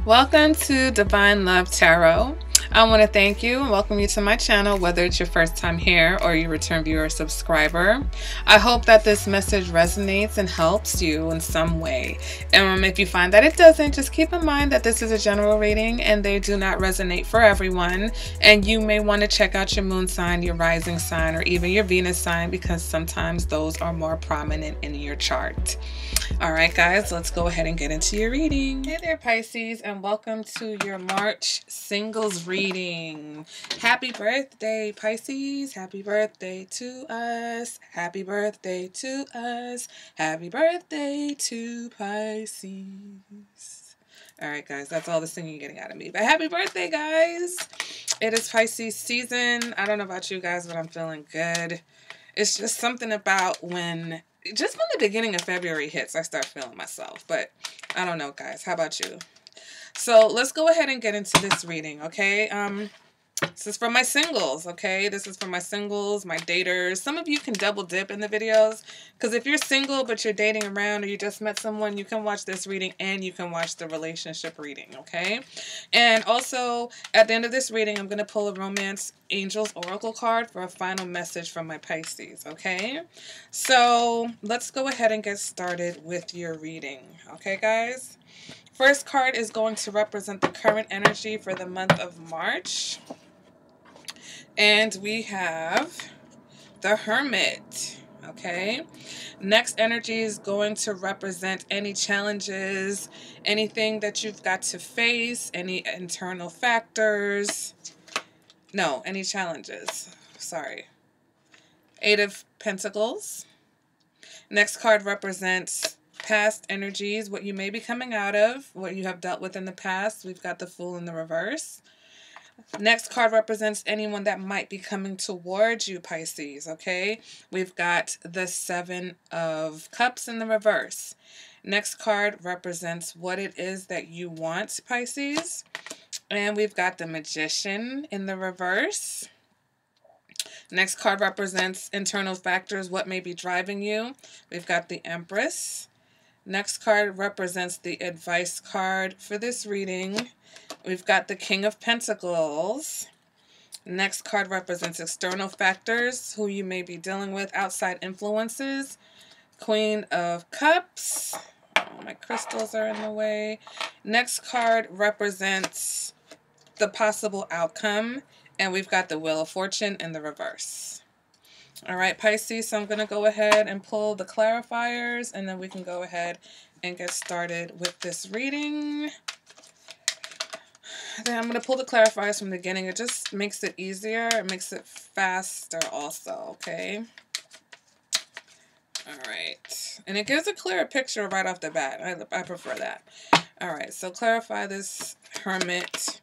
Welcome to Divine Love Tarot. I want to thank you and welcome you to my channel, whether it's your first time here or you return viewer or subscriber. I hope that this message resonates and helps you in some way. And if you find that it doesn't, just keep in mind that this is a general reading and they do not resonate for everyone. And you may want to check out your moon sign, your rising sign, or even your Venus sign, because sometimes those are more prominent in your chart. All right, guys, let's go ahead and get into your reading. Hey there, Pisces, and welcome to your March singles reading. Happy birthday, Pisces. Happy birthday to us. Happy birthday to us. Happy birthday to Pisces. All right, guys, that's all the singing you're getting out of me. But happy birthday, guys. It is Pisces season. I don't know about you guys, but I'm feeling good. It's just something about when the beginning of February hits, I start feeling myself. But I don't know, guys. How about you? So let's go ahead and get into this reading, okay? This is for my singles, okay? This is for my singles, my daters. Some of you can double dip in the videos, because if you're single but you're dating around or you just met someone, you can watch this reading and you can watch the relationship reading, okay? And also, at the end of this reading, I'm going to pull a Romance Angels Oracle card for a final message from my Pisces, okay? So let's go ahead and get started with your reading, okay, guys? First card is going to represent the current energy for the month of March. And we have the Hermit, okay? Next energy is going to represent any challenges, anything that you've got to face, any internal factors. No, any challenges. Sorry. Eight of Pentacles. Next card represents past energies, what you may be coming out of, what you have dealt with in the past. We've got the Fool in the reverse. Next card represents anyone that might be coming towards you, Pisces, okay? We've got the Seven of Cups in the reverse. Next card represents what it is that you want, Pisces. And we've got the Magician in the reverse. Next card represents internal factors, what may be driving you. We've got the Empress. Next card represents the advice card for this reading. We've got the King of Pentacles. Next card represents external factors, who you may be dealing with, outside influences. Queen of Cups. Oh, my crystals are in the way. Next card represents the possible outcome. And we've got the Wheel of Fortune in the reverse. All right, Pisces, so I'm going to go ahead and pull the clarifiers, and then we can go ahead and get started with this reading. Then I'm going to pull the clarifiers from the beginning. It just makes it easier. It makes it faster also, okay? All right. And it gives a clearer picture right off the bat. I prefer that. All right, so clarify this Hermit.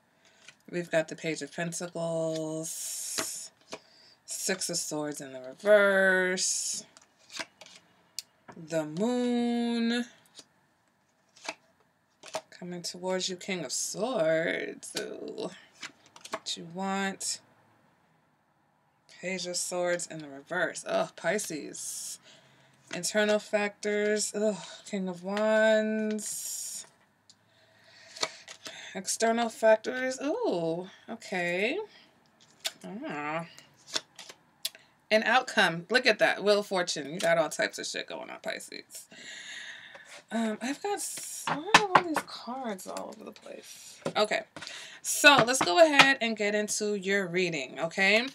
We've got the Page of Pentacles. Six of Swords in the reverse. The Moon. Coming towards you, King of Swords. Ooh, what you want. Page of Swords in the reverse. Oh, Pisces. Internal factors. Oh, King of Wands. External factors. Oh, okay. Ah. An outcome. Look at that. Wheel of Fortune. You got all types of shit going on, Pisces. I've got all these cards all over the place. Okay. So let's go ahead and get into your reading, okay?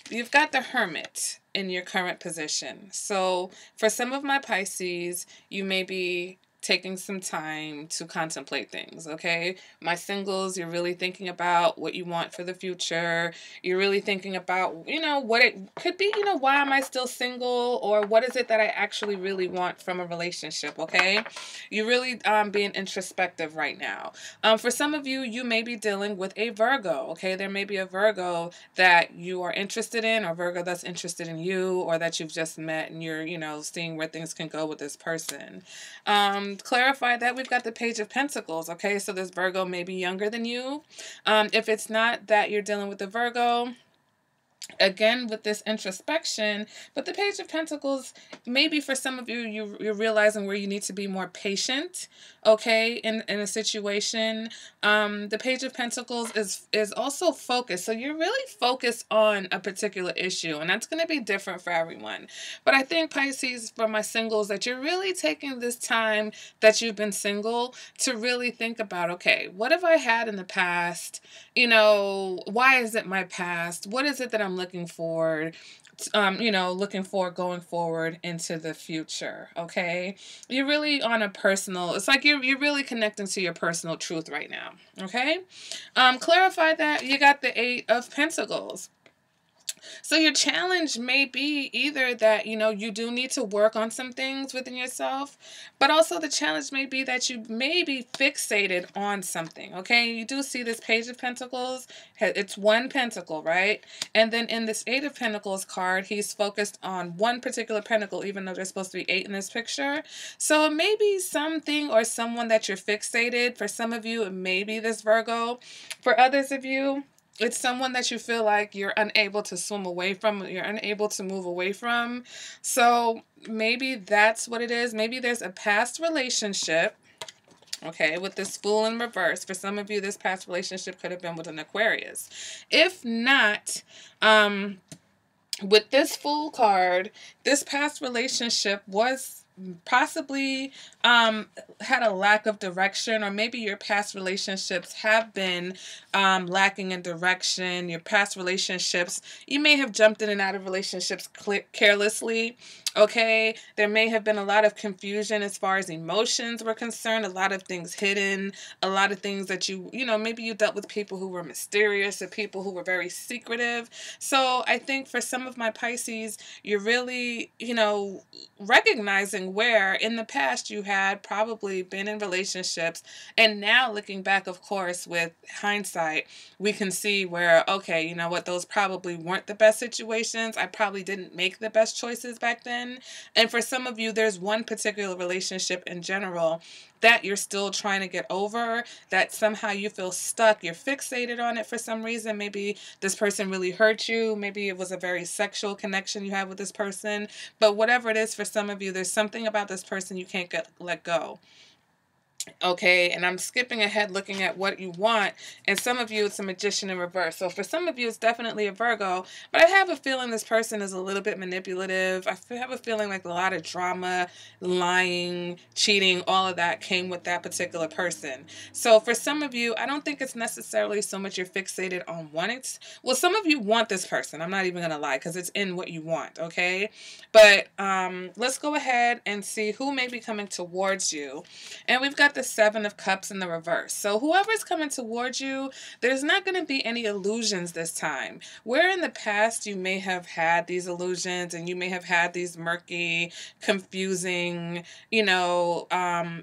You've got the Hermit in your current position. So for some of my Pisces, you may be taking some time to contemplate things, okay? My singles, you're really thinking about what you want for the future. You're really thinking about, you know, what it could be, you know, why am I still single? Or what is it that I actually really want from a relationship, okay? You're really being introspective right now. For some of you, you may be dealing with a Virgo, okay? There may be a Virgo that you are interested in, or Virgo that's interested in you, or that you've just met and you're, you know, seeing where things can go with this person. Clarify that we've got the Page of Pentacles, okay? So this Virgo may be younger than you. If it's not that you're dealing with the Virgo, again with this introspection. But the Page of Pentacles, maybe for some of you, you're realizing where you need to be more patient, okay, in a situation. The Page of Pentacles is also focused, so you're really focused on a particular issue, and that's going to be different for everyone. But I think, Pisces, for my singles, that you're really taking this time that you've been single to really think about, okay, what have I had in the past? You know, why is it my past? What is it that I'm looking for? You know, looking for going forward into the future. Okay, you're really on a personal. It's like you're really connecting to your personal truth right now. Okay, clarify that. You got the Eight of Pentacles. So your challenge may be either that, you know, you do need to work on some things within yourself, but also the challenge may be that you may be fixated on something, okay? You do see this Page of Pentacles. It's one pentacle, right? And then in this Eight of Pentacles card, he's focused on one particular pentacle, even though there's supposed to be 8 in this picture. So it may be something or someone that you're fixated. For some of you, it may be this Virgo. For others of you, it's someone that you feel like you're unable to swim away from, you're unable to move away from. So maybe that's what it is. Maybe there's a past relationship, okay, with this Fool in reverse. For some of you, this past relationship could have been with an Aquarius. If not, with this Fool card, this past relationship was possibly had a lack of direction, or maybe your past relationships have been lacking in direction. Your past relationships, you may have jumped in and out of relationships carelessly, okay? There may have been a lot of confusion as far as emotions were concerned, a lot of things hidden, a lot of things that you know, maybe you dealt with people who were mysterious or people who were very secretive. So I think for some of my Pisces, you're really, you know, recognizing where in the past you had probably been in relationships, and now looking back, of course, with hindsight, we can see where, okay, you know what, those probably weren't the best situations. I probably didn't make the best choices back then. And for some of you, there's one particular relationship in general that you're still trying to get over, that somehow you feel stuck, you're fixated on it for some reason. Maybe this person really hurt you, maybe it was a very sexual connection you have with this person, but whatever it is, for some of you, there's something about this person you can't let go. Okay, and I'm skipping ahead looking at what you want, and some of you it's a Magician in reverse. So for some of you it's definitely a Virgo, but I have a feeling this person is a little bit manipulative. I have a feeling like a lot of drama, lying, cheating, all of that came with that particular person. So for some of you, I don't think it's necessarily so much you're fixated on wanting to, well, some of you want this person, I'm not even gonna lie, because it's in what you want, okay? But let's go ahead and see who may be coming towards you. And we've got the Seven of Cups in the reverse. So whoever's coming towards you, there's not going to be any illusions this time. Where in the past you may have had these illusions and you may have had these murky, confusing, you know,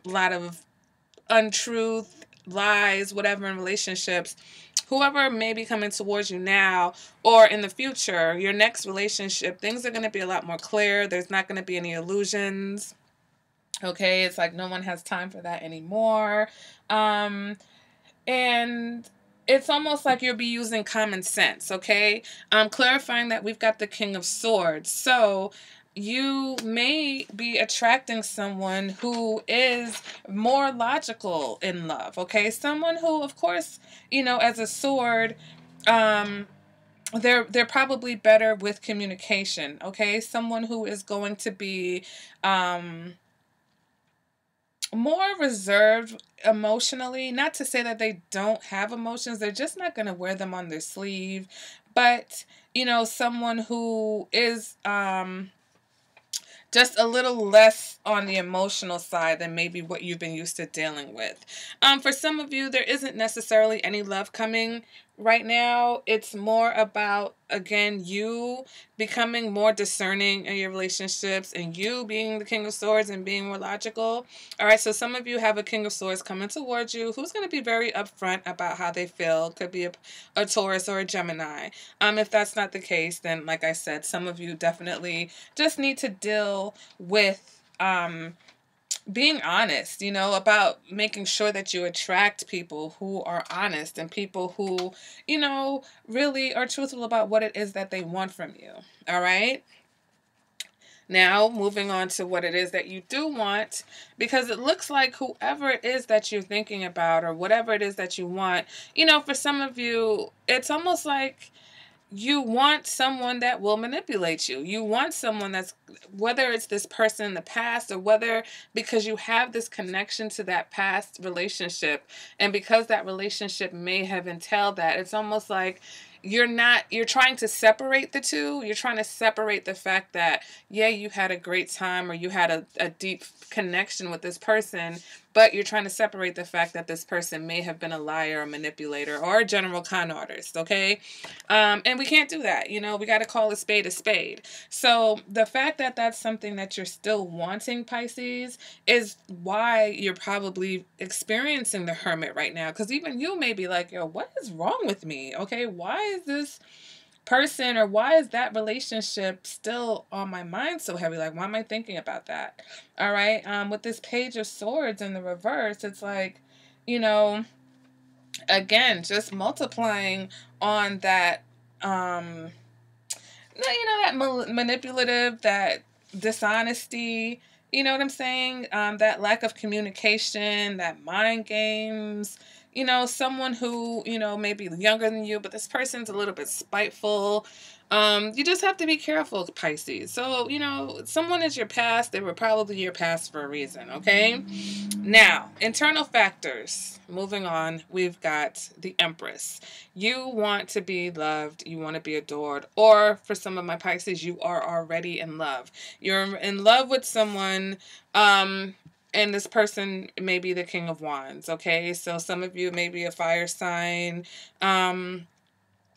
lot of untruth, lies, whatever in relationships, whoever may be coming towards you now or in the future, your next relationship, things are going to be a lot more clear. There's not going to be any illusions. Okay, it's like no one has time for that anymore. And it's almost like you'll be using common sense, okay? Clarifying that we've got the King of Swords. So you may be attracting someone who is more logical in love, okay? Someone who, of course, you know, as a sword, they're probably better with communication, okay? Someone who is going to be more reserved emotionally. Not to say that they don't have emotions, they're just not going to wear them on their sleeve. But, you know, someone who is just a little less on the emotional side than maybe what you've been used to dealing with. For some of you, there isn't necessarily any love coming right now. It's more about, again, you becoming more discerning in your relationships and you being the King of Swords and being more logical. All right, so some of you have a King of Swords coming towards you who's going to be very upfront about how they feel. Could be a Taurus or a Gemini. If that's not the case, then like I said, some of you definitely just need to deal with being honest, you know, about making sure that you attract people who are honest and people who, you know, really are truthful about what it is that they want from you. All right. Now, moving on to what it is that you do want, because it looks like whoever it is that you're thinking about or whatever it is that you want, you know, for some of you, it's almost like you want someone that will manipulate you. You want someone that's, whether it's this person in the past or whether because you have this connection to that past relationship, and because that relationship may have entailed that, it's almost like you're trying to separate the two. You're trying to separate the fact that, yeah, you had a great time or you had a deep connection with this person, but you're trying to separate the fact that this person may have been a liar, a manipulator, or a general con artist, okay? And we can't do that. You know, we got to call a spade a spade. So the fact that that's something that you're still wanting, Pisces, is why you're probably experiencing the Hermit right now. Because even you may be like, yo, what is wrong with me? Okay, why is this person or why is that relationship still on my mind so heavy? Like, why am I thinking about that? All right. With this Page of Swords in the reverse, it's like, you know, again, just multiplying on that, you know, that manipulative, that dishonesty, you know what I'm saying? That lack of communication, that mind games, you know, someone who, you know, may be younger than you, but this person's a little bit spiteful. You just have to be careful, Pisces. So, you know, someone is your past. They were probably your past for a reason, okay? Now, internal factors. Moving on, we've got the Empress. You want to be loved. You want to be adored. Or for some of my Pisces, you are already in love. You're in love with someone, and this person may be the King of Wands, okay? So some of you may be a fire sign.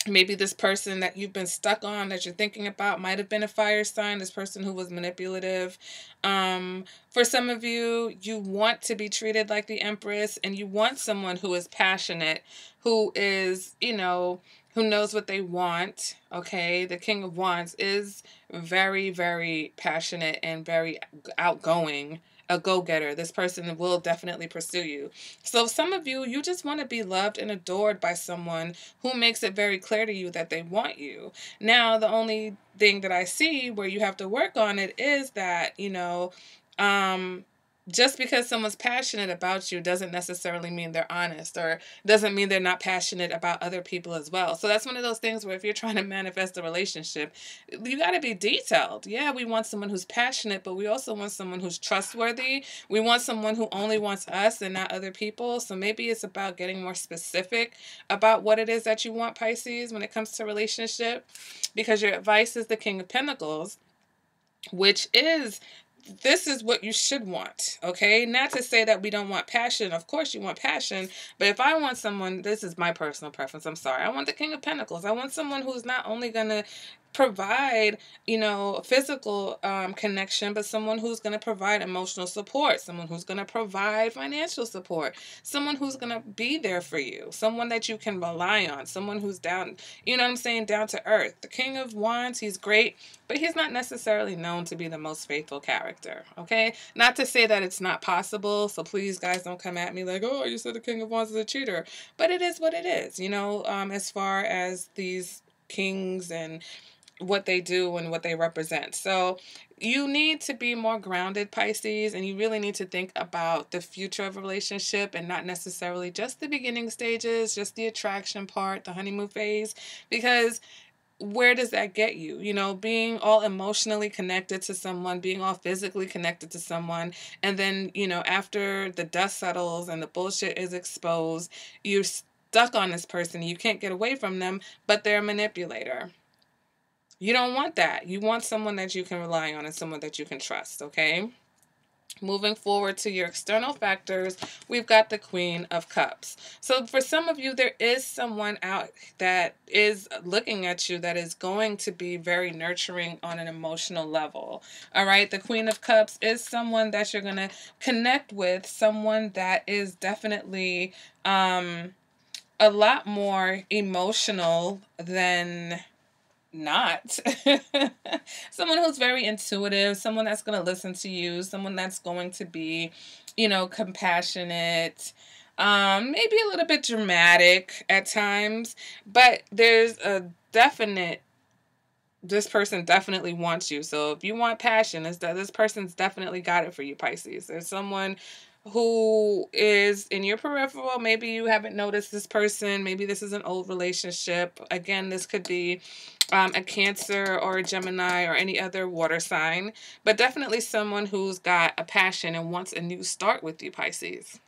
Maybe this person that you've been stuck on, that you're thinking about, might have been a fire sign, this person who was manipulative. For some of you, you want to be treated like the Empress, and you want someone who is passionate, who is, you know, who knows what they want, okay? The King of Wands is very, very passionate and very outgoing, a go-getter. This person will definitely pursue you. So some of you, you just want to be loved and adored by someone who makes it very clear to you that they want you. Now, the only thing that I see where you have to work on it is that, you know, just because someone's passionate about you doesn't necessarily mean they're honest, or doesn't mean they're not passionate about other people as well. So that's one of those things where if you're trying to manifest a relationship, you got to be detailed. Yeah, we want someone who's passionate, but we also want someone who's trustworthy. We want someone who only wants us and not other people. So maybe it's about getting more specific about what it is that you want, Pisces, when it comes to relationship, because your advice is the King of Pentacles, which is, this is what you should want, okay? Not to say that we don't want passion. Of course you want passion, but if I want someone, this is my personal preference, I'm sorry, I want the King of Pentacles. I want someone who's not only going to provide, you know, physical connection, but someone who's going to provide emotional support, someone who's going to provide financial support, someone who's going to be there for you, someone that you can rely on, someone who's down, you know what I'm saying, down to earth. The King of Wands, he's great, but he's not necessarily known to be the most faithful character, okay? Not to say that it's not possible, so please, guys, don't come at me like, oh, you said the King of Wands is a cheater. But it is what it is, you know, as far as these kings and what they do and what they represent. So you need to be more grounded, Pisces, and you really need to think about the future of a relationship and not necessarily just the beginning stages, just the attraction part, the honeymoon phase, because where does that get you? You know, being all emotionally connected to someone, being all physically connected to someone, and then, you know, after the dust settles and the bullshit is exposed, you're stuck on this person, you can't get away from them, but they're a manipulator. You don't want that. You want someone that you can rely on and someone that you can trust, okay? Moving forward to your external factors, we've got the Queen of Cups. So for some of you, there is someone out that is looking at you that is going to be very nurturing on an emotional level. All right, the Queen of Cups is someone that you're going to connect with, someone that is definitely a lot more emotional than not. Someone who's very intuitive, someone that's going to listen to you, someone that's going to be, you know, compassionate, maybe a little bit dramatic at times, but there's a definite, this person definitely wants you. So if you want passion, this person's definitely got it for you, Pisces. There's someone who is in your peripheral. Maybe you haven't noticed this person. Maybe this is an old relationship. Again, this could be a Cancer or a Gemini or any other water sign, but definitely someone who's got a passion and wants a new start with you, Pisces.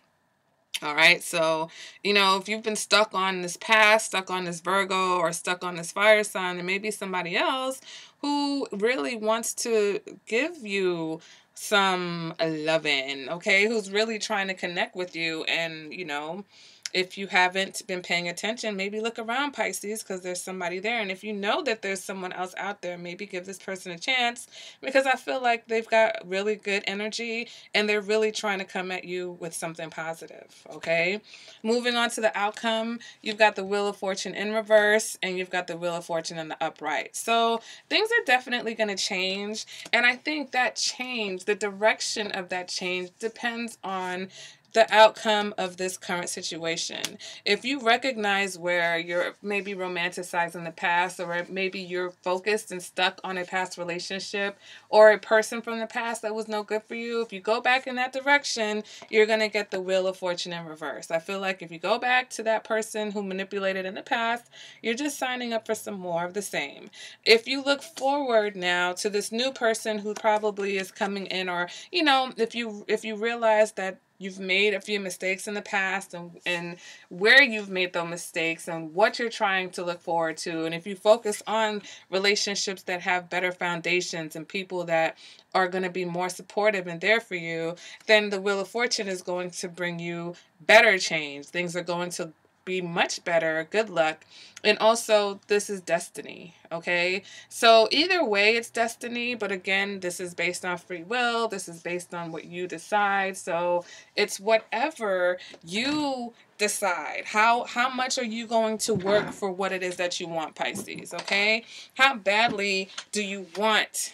All right, so, you know, if you've been stuck on this past, stuck on this Virgo, or stuck on this fire sign, and maybe somebody else who really wants to give you some loving, okay, who's really trying to connect with you. And, you know, if you haven't been paying attention, maybe look around, Pisces, because there's somebody there. And if you know that there's someone else out there, maybe give this person a chance, because I feel like they've got really good energy and they're really trying to come at you with something positive, okay? Moving on to the outcome, you've got the Wheel of Fortune in reverse and you've got the Wheel of Fortune in the upright. So things are definitely going to change. And I think that change, the direction of that change, depends on the outcome of this current situation. If you recognize where you're maybe romanticizing the past, or maybe you're focused and stuck on a past relationship or a person from the past that was no good for you, if you go back in that direction, you're going to get the Wheel of Fortune in reverse. I feel like if you go back to that person who manipulated in the past, you're just signing up for some more of the same. If you look forward now to this new person who probably is coming in, or, you know, if you realize that you've made a few mistakes in the past, and where you've made those mistakes and what you're trying to look forward to. And if you focus on relationships that have better foundations and people that are going to be more supportive and there for you, then the Wheel of Fortune is going to bring you better change. Things are going to be much better. Good luck. And also, this is destiny, okay? So either way, it's destiny, but again, this is based on free will. This is based on what you decide. So it's whatever you decide. How much are you going to work for what it is that you want, Pisces, okay? How badly do you want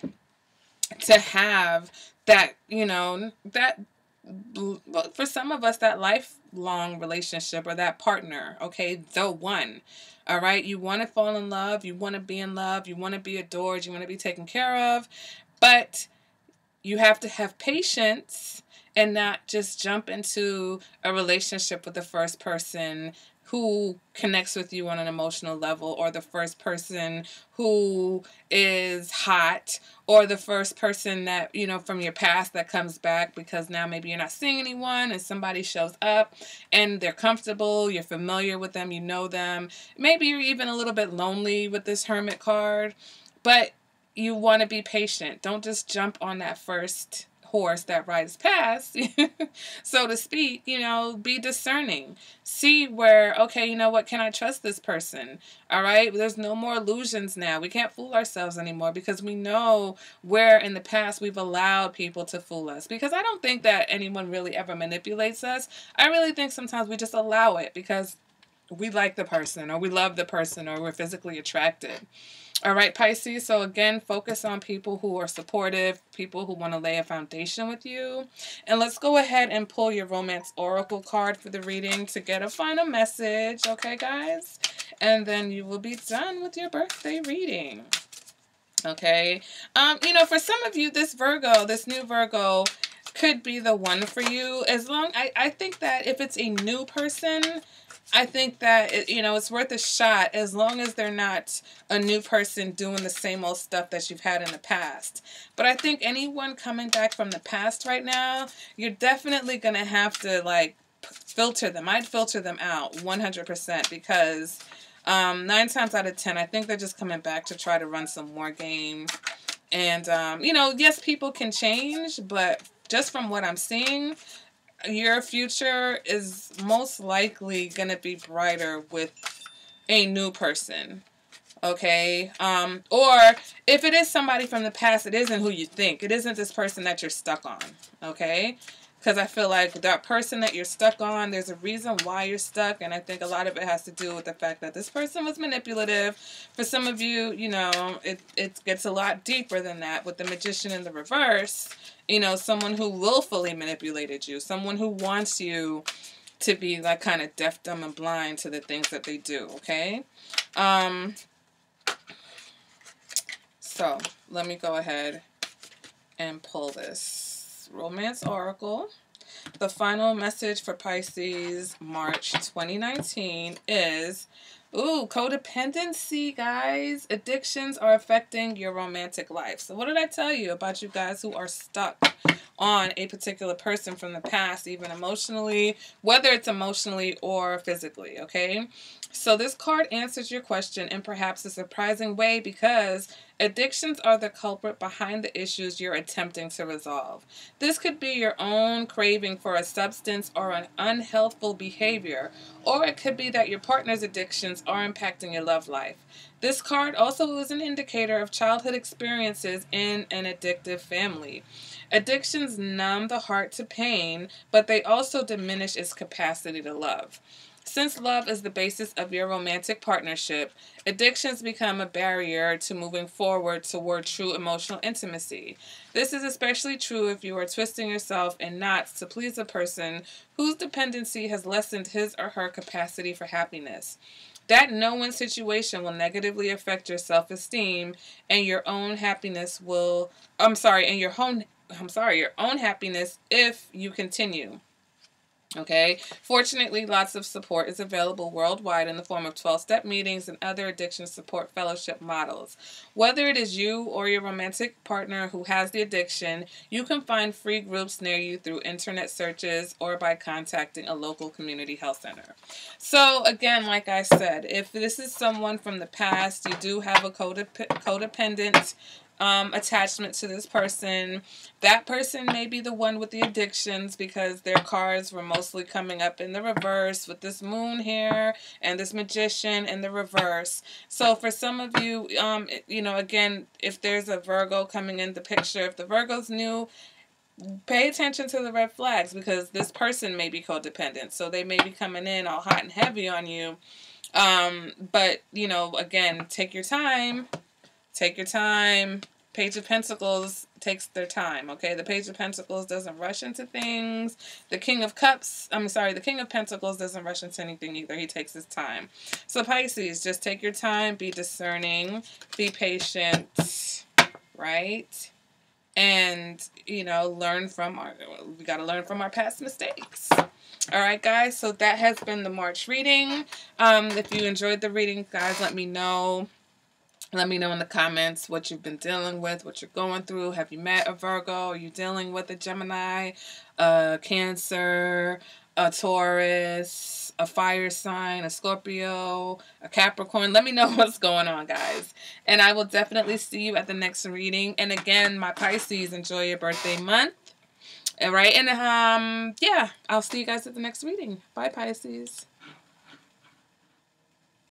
to have that, you know, that, for some of us, that lifelong relationship or that partner, okay, the one. All right, you want to fall in love, you want to be in love, you want to be adored, you want to be taken care of, but you have to have patience and not just jump into a relationship with the first person who connects with you on an emotional level, or the first person who is hot, or the first person that, you know, from your past that comes back because now maybe you're not seeing anyone and somebody shows up and they're comfortable, you're familiar with them, you know them. Maybe you're even a little bit lonely with this Hermit card, but you want to be patient. Don't just jump on that first horse that rides past, so to speak. You know, be discerning. See where, okay, you know what, can I trust this person? All right, there's no more illusions now. We can't fool ourselves anymore, because we know where in the past we've allowed people to fool us. Because I don't think that anyone really ever manipulates us. I really think sometimes we just allow it because we like the person, or we love the person, or we're physically attracted. All right, Pisces. So again, focus on people who are supportive, people who want to lay a foundation with you. And let's go ahead and pull your Romance Oracle card for the reading to get a final message. Okay, guys? And then you will be done with your birthday reading. Okay. You know, for some of you, this Virgo, this new Virgo, could be the one for you. I think that if it's a new person, I think that, you know, it's worth a shot, as long as they're not a new person doing the same old stuff that you've had in the past. But I think anyone coming back from the past right now, you're definitely going to have to, like, filter them. I'd filter them out 100%, because 9 times out of 10, I think they're just coming back to try to run some more game. And, you know, yes, people can change, but just from what I'm seeing, your future is most likely going to be brighter with a new person, okay? Or if it is somebody from the past, it isn't who you think. It isn't this person that you're stuck on, okay? because I feel like that person that you're stuck on, there's a reason why you're stuck, and I think a lot of it has to do with the fact that this person was manipulative. For some of you, you know, it gets a lot deeper than that with the Magician in the reverse. You know, someone who willfully manipulated you, someone who wants you to be like kind of deaf, dumb, and blind to the things that they do, okay? So let me go ahead and pull this Romance Oracle. The final message for Pisces March 2019 is, ooh, codependency, guys. Addictions are affecting your romantic life. So what did I tell you about you guys who are stuck on a particular person from the past, even emotionally, whether it's emotionally or physically, okay? So this card answers your question in perhaps a surprising way, because addictions are the culprit behind the issues you're attempting to resolve. This could be your own craving for a substance or an unhealthful behavior, or it could be that your partner's addictions are impacting your love life. This card also is an indicator of childhood experiences in an addictive family. Addictions numb the heart to pain, but they also diminish its capacity to love. Since love is the basis of your romantic partnership, addictions become a barrier to moving forward toward true emotional intimacy. This is especially true if you are twisting yourself in knots to please a person whose dependency has lessened his or her capacity for happiness. That no-win situation will negatively affect your self-esteem and your own happiness your own happiness if you continue. Okay. Fortunately, lots of support is available worldwide in the form of 12-step meetings and other addiction support fellowship models. Whether it is you or your romantic partner who has the addiction, you can find free groups near you through internet searches or by contacting a local community health center. So again, like I said, if this is someone from the past, you do have a codependent attachment to this person. That person may be the one with the addictions, because their cards were mostly coming up in the reverse with this moon here and this Magician in the reverse. So for some of you, you know, again, if there's a Virgo coming in the picture, if the Virgo's new, pay attention to the red flags, because this person may be codependent. So they may be coming in all hot and heavy on you. But, you know, again, take your time. Take your time. Page of Pentacles takes their time, okay? The Page of Pentacles doesn't rush into things. The King of Pentacles doesn't rush into anything either. He takes his time. So Pisces, just take your time. Be discerning. Be patient, right? And, you know, we got to learn from our past mistakes. All right, guys. So that has been the March reading. If you enjoyed the reading, guys, let me know. Let me know in the comments what you've been dealing with, what you're going through. Have you met a Virgo? Are you dealing with a Gemini, a Cancer, a Taurus, a fire sign, a Scorpio, a Capricorn? Let me know what's going on, guys. And I will definitely see you at the next reading. And again, my Pisces, enjoy your birthday month. All right. And yeah, I'll see you guys at the next reading. Bye, Pisces.